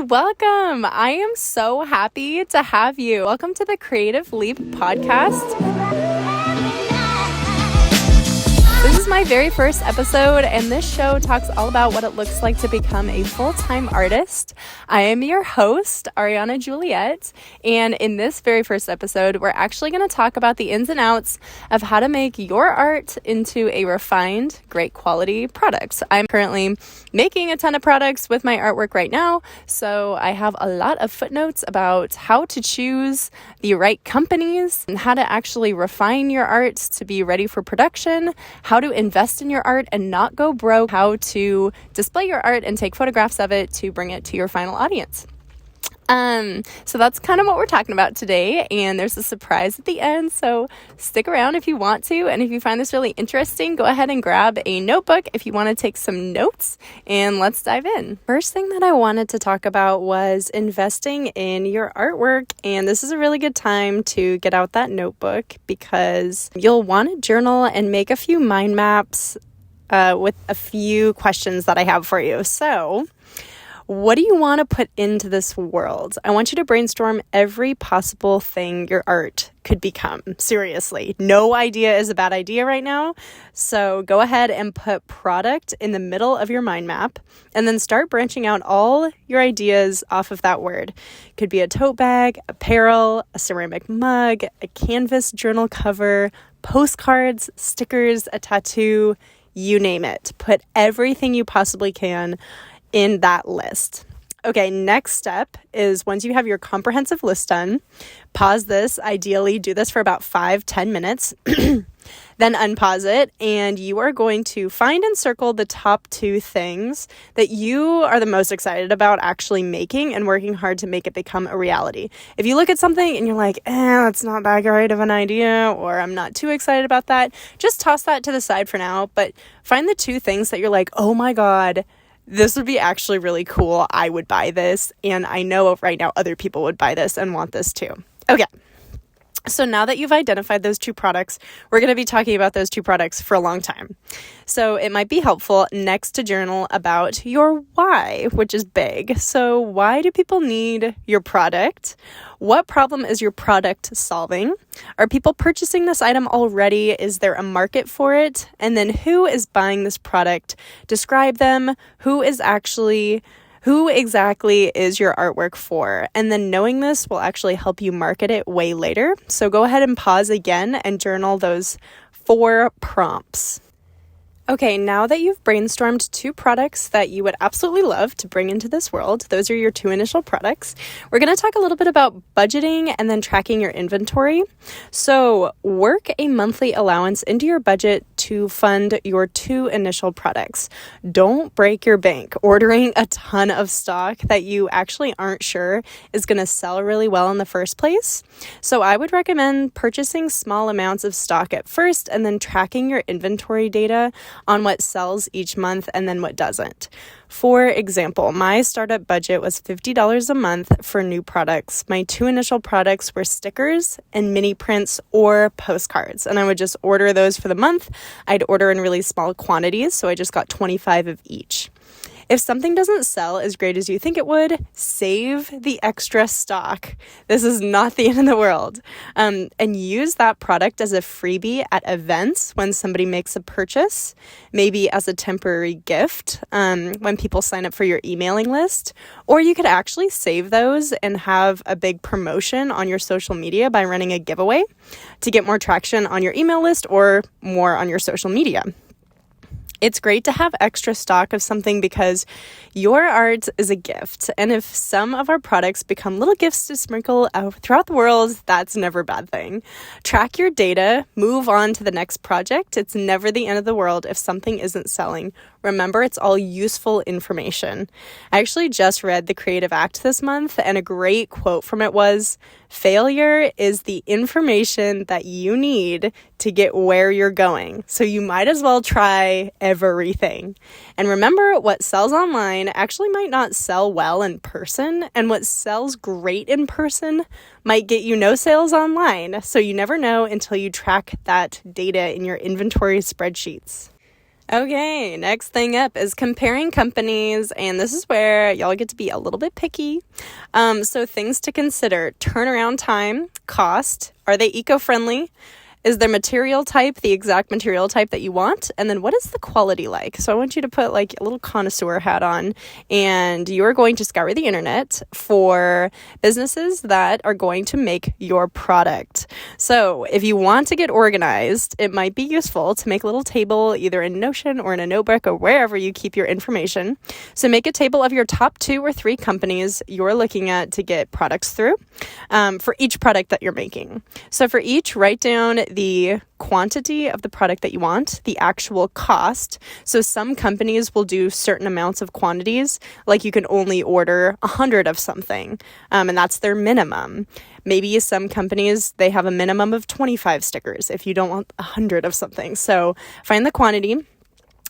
welcome. I am so happy to have you. Welcome to the Creative Leap podcast. This is my very first episode, and this show talks all about what it looks like to become a full-time artist. I am your host, Arianna Juliette, and in this very first episode, we're actually going to talk about the ins and outs of how to make your art into a refined, great quality product. I'm currently making a ton of products with my artwork right now, so I have a lot of footnotes about how to choose the right companies and how to actually refine your art to be ready for production, how to invest in your art and not go broke, how to display your art and take photographs of it to bring it to your final audience. So that's kind of what we're talking about today, and there's a surprise at the end, so stick around if you want to, and if you find this really interesting, go ahead and grab a notebook if you want to take some notes, and let's dive in. First thing that I wanted to talk about was investing in your artwork, and this is a really good time to get out that notebook because you'll want to journal and make a few mind maps with a few questions that I have for you. So what do you want to put into this world? I want you to brainstorm every possible thing your art could become. Seriously, no idea is a bad idea right now. So go ahead and put product in the middle of your mind map and then start branching out all your ideas off of that word. Could be a tote bag, apparel, a ceramic mug, a canvas journal cover, postcards, stickers, a tattoo, you name it. Put everything you possibly can in that list. Okay, next step is once you have your comprehensive list done, pause this. Ideally, do this for about 5-10 minutes, then unpause it, and you are going to find and circle the top 2 things that you are the most excited about actually making and working hard to make it become a reality. If you look at something and you're like, that's not that great of an idea, or I'm not too excited about that, just toss that to the side for now, but find the 2 things that you're like, oh my God, this would be actually really cool. I would buy this. And I know right now other people would buy this and want this too. Okay. So now that you've identified those 2 products, we're going to be talking about those 2 products for a long time. So it might be helpful next to journal about your why, which is big. So why do people need your product? What problem is your product solving? Are people purchasing this item already? Is there a market for it? And then who is buying this product? Describe them. Who exactly is your artwork for? And then knowing this will actually help you market it way later. So go ahead and pause again and journal those 4 prompts. Okay, now that you've brainstormed 2 products that you would absolutely love to bring into this world, those are your 2 initial products, we're going to talk a little bit about budgeting and then tracking your inventory. So work a monthly allowance into your budget to fund your 2 initial products. Don't break your bank ordering a ton of stock that you actually aren't sure is going to sell really well in the first place. So I would recommend purchasing small amounts of stock at first and then tracking your inventory data on what sells each month and then what doesn't. For example, my startup budget was $50 a month for new products. My 2 initial products were stickers and mini prints or postcards, and I would just order those for the month. I'd order in really small quantities, so I just got 25 of each. If something doesn't sell as great as you think it would, save the extra stock. This is not the end of the world. And use that product as a freebie at events when somebody makes a purchase, maybe as a temporary gift when people sign up for your emailing list. Or you could actually save those and have a big promotion on your social media by running a giveaway to get more traction on your email list or more on your social media. It's great to have extra stock of something because your art is a gift. And if some of our products become little gifts to sprinkle out throughout the world, that's never a bad thing. Track your data, move on to the next project. It's never the end of the world if something isn't selling. Remember, it's all useful information. I actually just read The Creative Act this month, and a great quote from it was, "Failure is the information that you need to get where you're going. So you might as well try everything." And remember, what sells online actually might not sell well in person, and what sells great in person might get you no sales online. So you never know until you track that data in your inventory spreadsheets. Okay, next thing up is comparing companies, and this is where y'all get to be a little bit picky. So things to consider: turnaround time, cost, are they eco-friendly? Is their material type the exact material type that you want? And then what is the quality like? So I want you to put like a little connoisseur hat on, and you're going to scour the internet for businesses that are going to make your product. So if you want to get organized, it might be useful to make a little table either in Notion or in a notebook or wherever you keep your information. So make a table of your top 2 or 3 companies you're looking at to get products through for each product that you're making. So for each, write down the quantity of the product that you want, the actual cost. So some companies will do certain amounts of quantities, like you can only order 100 of something, and that's their minimum. Maybe some companies, they have a minimum of 25 stickers if you don't want 100 of something. So find the quantity.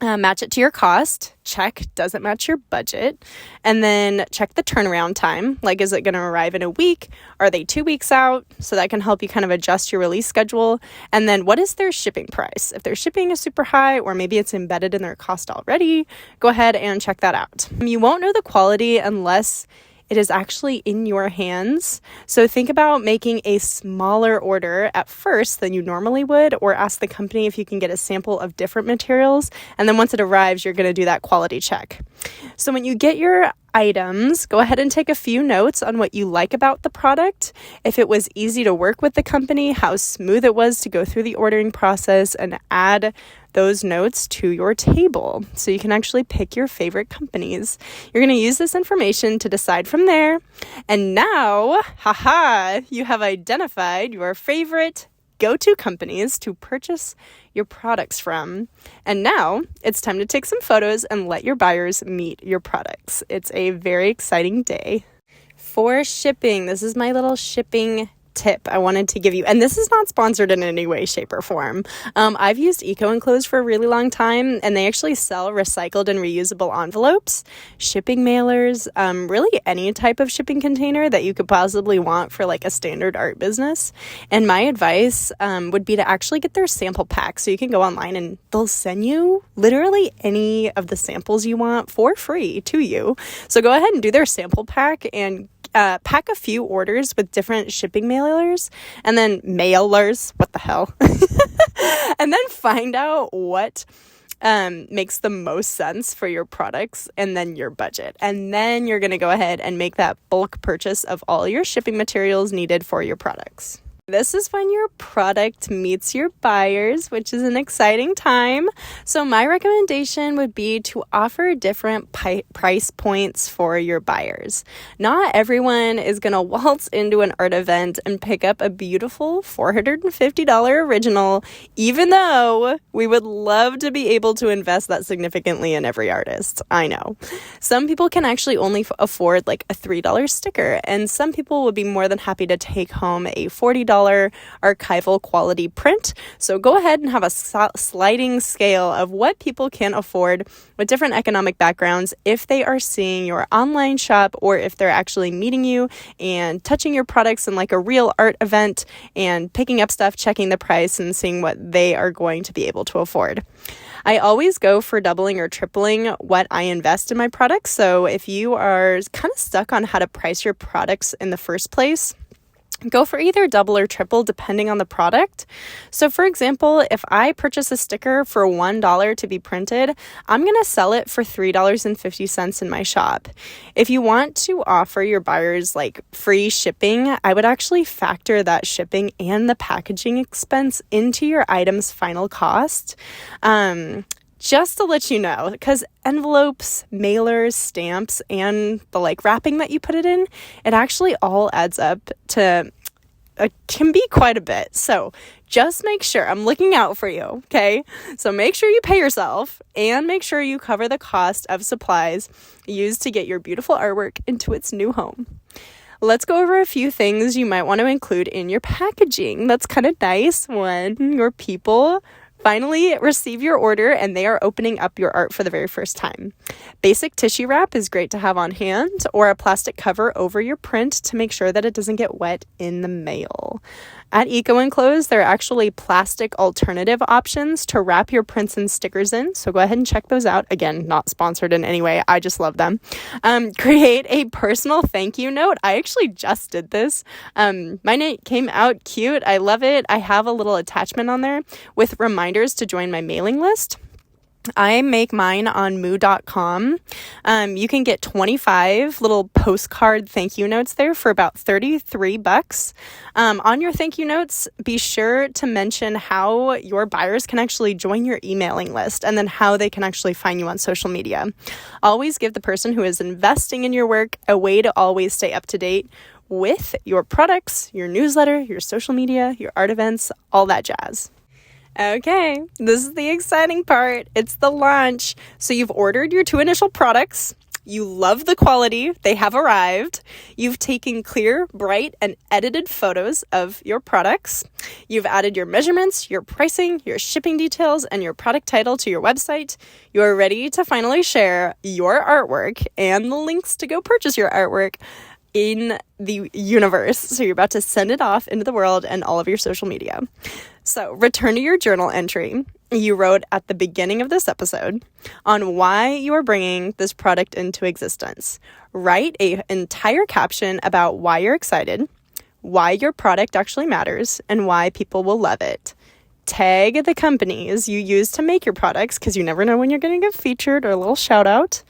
Match it to your cost, check, does it match your budget? And then check the turnaround time. Like, is it going to arrive in a week? Are they 2 weeks out? So that can help you kind of adjust your release schedule. And then what is their shipping price? If their shipping is super high, or maybe it's embedded in their cost already, go ahead and check that out. You won't know the quality unless it is actually in your hands. So think about making a smaller order at first than you normally would, or ask the company if you can get a sample of different materials. And then once it arrives, you're going to do that quality check. So when you get your items, go ahead and take a few notes on what you like about the product. If it was easy to work with the company, how smooth it was to go through the ordering process, and add those notes to your table so you can actually pick your favorite companies. You're going to use this information to decide from there. And now, you have identified your favorite go-to companies to purchase your products from. And now it's time to take some photos and let your buyers meet your products. It's a very exciting day. For shipping, this is my little shipping tip I wanted to give you, and this is not sponsored in any way, shape, or form. I've used Eco-Enclosed for a really long time, and they actually sell recycled and reusable envelopes, shipping mailers, really any type of shipping container that you could possibly want for like a standard art business. And my advice would be to actually get their sample pack, so you can go online and they'll send you literally any of the samples you want for free to you. So go ahead and do their sample pack and pack a few orders with different shipping mailers, and then what the hell? And then find out what makes the most sense for your products and then your budget. And then you're going to go ahead and make that bulk purchase of all your shipping materials needed for your products. This is when your product meets your buyers, which is an exciting time. So my recommendation would be to offer different price points for your buyers. Not everyone is going to waltz into an art event and pick up a beautiful $450 original, even though we would love to be able to invest that significantly in every artist. I know. Some people can actually only afford like a $3 sticker, and some people would be more than happy to take home a $40 archival quality print. So go ahead and have a sliding scale of what people can afford with different economic backgrounds if they are seeing your online shop, or if they're actually meeting you and touching your products in like a real art event and picking up stuff, checking the price, and seeing what they are going to be able to afford. I always go for doubling or tripling what I invest in my products. So if you are kind of stuck on how to price your products in the first place, go for either double or triple depending on the product. So for example, if I purchase a sticker for $1 to be printed, I'm going to sell it for $3.50 in my shop. If you want to offer your buyers like free shipping, I would actually factor that shipping and the packaging expense into your item's final cost. Just to let you know, because envelopes, mailers, stamps, and the like wrapping that you put it in, it actually all adds up to can be quite a bit. So just make sure I'm looking out for you, okay? So make sure you pay yourself, and make sure you cover the cost of supplies used to get your beautiful artwork into its new home. Let's go over a few things you might want to include in your packaging. That's kind of nice when your people Finally, receive your order and they are opening up your art for the very first time. Basic tissue wrap is great to have on hand, or a plastic cover over your print to make sure that it doesn't get wet in the mail. At Eco Enclosed, there are actually plastic alternative options to wrap your prints and stickers in, so go ahead and check those out. Again, not sponsored in any way, I just love them. Create a personal thank you note. I actually just did this. My note came out cute. I love it. I have a little attachment on there with reminders to join my mailing list. I make mine on moo.com. You can get 25 little postcard thank you notes there for about $33. On your thank you notes, be sure to mention how your buyers can actually join your emailing list and then how they can actually find you on social media. Always give the person who is investing in your work a way to always stay up to date with your products, your newsletter, your social media, your art events, all that jazz. Okay, this is the exciting part. It's the launch. So you've ordered your 2 initial products. You love the quality. They have arrived. You've taken clear, bright, and edited photos of your products. You've added your measurements, your pricing, your shipping details, and your product title to your website. You are ready to finally share your artwork and the links to go purchase your artwork in the universe. So you're about to send it off into the world and all of your social media. So return to your journal entry you wrote at the beginning of this episode on why you are bringing this product into existence. Write an entire caption about why you're excited, why your product actually matters, and why people will love it. Tag the companies you use to make your products, because you never know when you're going to get featured, or a little shout out.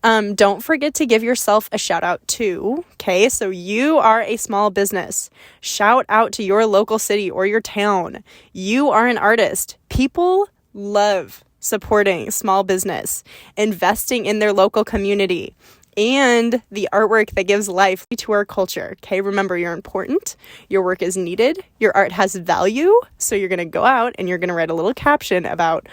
Don't forget to give yourself a shout out too. Okay, so you are a small business. Shout out to your local city or your town. You are an artist. People love supporting small business, investing in their local community, and the artwork that gives life to our culture. Okay, remember, you're important. Your work is needed. Your art has value. So you're going to go out and you're going to write a little caption about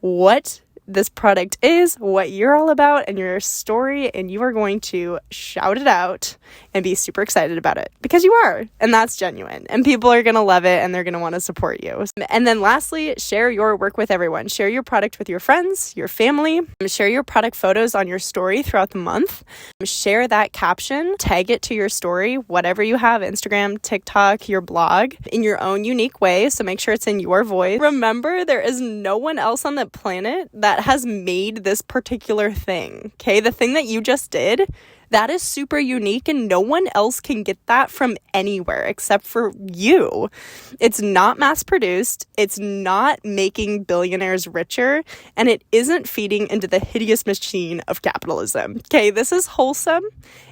what this product is, what you're all about, and your story, and you are going to shout it out and be super excited about it, because you are, and that's genuine, and people are going to love it, and they're going to want to support you. And then lastly, share your work with everyone. Share your product with your friends, your family. Share your product photos on your story throughout the month. Share that caption, tag it to your story, whatever you have, Instagram, TikTok, your blog, in your own unique way, so make sure it's in your voice. Remember, there is no one else on the planet that has made this particular thing. Okay, the thing that you just did, that is super unique, and no one else can get that from anywhere except for you. It's not mass produced, it's not making billionaires richer, and it isn't feeding into the hideous machine of capitalism. Okay, this is wholesome.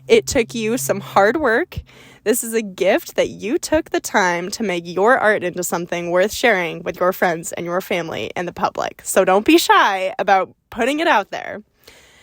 It took you some hard work. This is a gift that you took the time to make your art into something worth sharing with your friends and your family and the public. So don't be shy about putting it out there.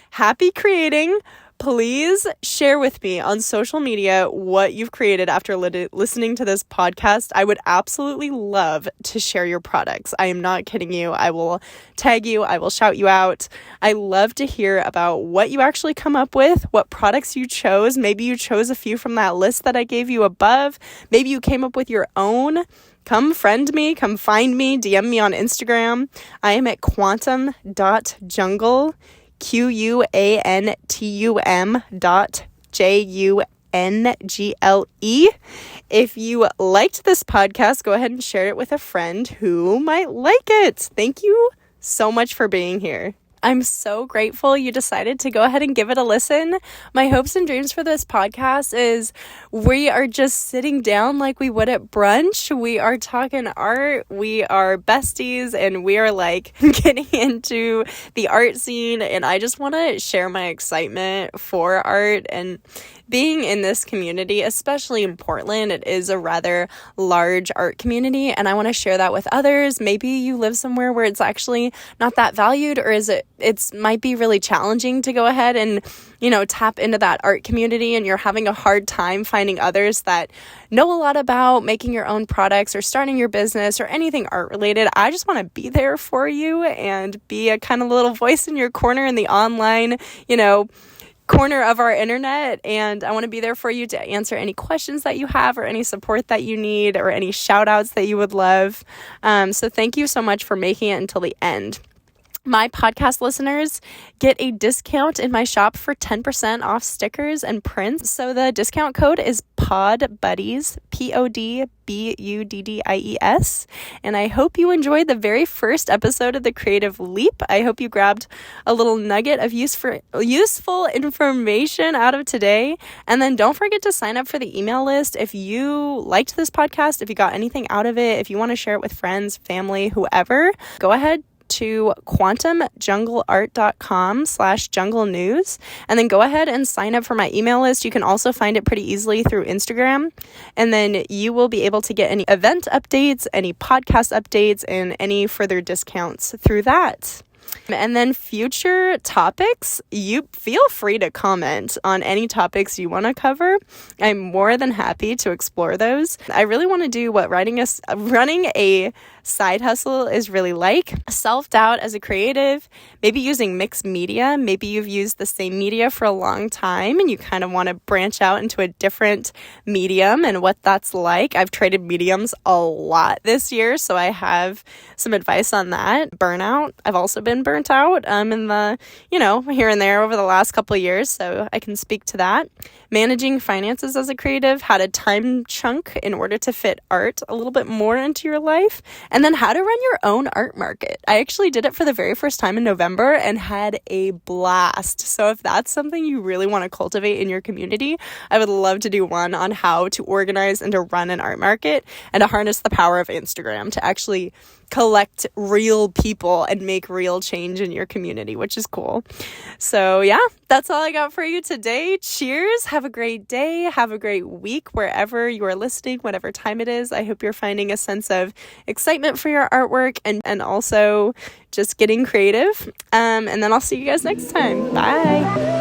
Happy creating. Please share with me on social media what you've created after listening to this podcast. I would absolutely love to share your products. I am not kidding you. I will tag you. I will shout you out. I love to hear about what you actually come up with, what products you chose. Maybe you chose a few from that list that I gave you above. Maybe you came up with your own. Come friend me, come find me, DM me on Instagram. I am at quantum.jungle. QUANTUM.JUNGLE. If you liked this podcast, go ahead and share it with a friend who might like it. Thank you so much for being here. I'm so grateful you decided to go ahead and give it a listen. My hopes and dreams for this podcast is we are just sitting down like we would at brunch. We are talking art. We are besties, and we are like getting into the art scene. And I just want to share my excitement for art and being in this community, especially in Portland. It is a rather large art community, and I want to share that with others. Maybe you live somewhere where it's actually not that valued, or it might be really challenging to go ahead and, tap into that art community, and you're having a hard time finding others that know a lot about making your own products or starting your business or anything art related. I just want to be there for you and be a kind of little voice in your corner in the online, corner of our internet, and I want to be there for you to answer any questions that you have or any support that you need or any shout outs that you would love. So thank you so much for making it until the end. My podcast listeners get a discount in my shop for 10% off stickers and prints. So the discount code is PODBuddies, PODBUDDIES. And I hope you enjoyed the very first episode of The Creative Leap. I hope you grabbed a little nugget of useful information out of today. And then don't forget to sign up for the email list. If you liked this podcast, if you got anything out of it, if you want to share it with friends, family, whoever, go ahead to quantumjungleart.com/jungle news, and then go ahead and sign up for my email list. You can also find it pretty easily through Instagram, and then you will be able to get any event updates, any podcast updates, and any further discounts through that. And then future topics, you feel free to comment on any topics you want to cover. I'm more than happy to explore those. I really want to do what running a side hustle is really like. Self-doubt as a creative, maybe using mixed media. Maybe you've used the same media for a long time and you kind of want to branch out into a different medium and what that's like. I've traded mediums a lot this year, so I have some advice on that. Burnout. I've also been burnt out in the, here and there over the last couple of years, so I can speak to that. Managing finances as a creative, how to time chunk in order to fit art a little bit more into your life, and then how to run your own art market. I actually did it for the very first time in November and had a blast. So if that's something you really want to cultivate in your community, I would love to do one on how to organize and to run an art market and to harness the power of Instagram to actually collect real people and make real change in your community, which is cool. So yeah, that's all I got for you today. Cheers. Have a great day. Have a great week wherever you are listening, whatever time it is. I hope you're finding a sense of excitement for your artwork and also just getting creative. And then I'll see you guys next time. Bye.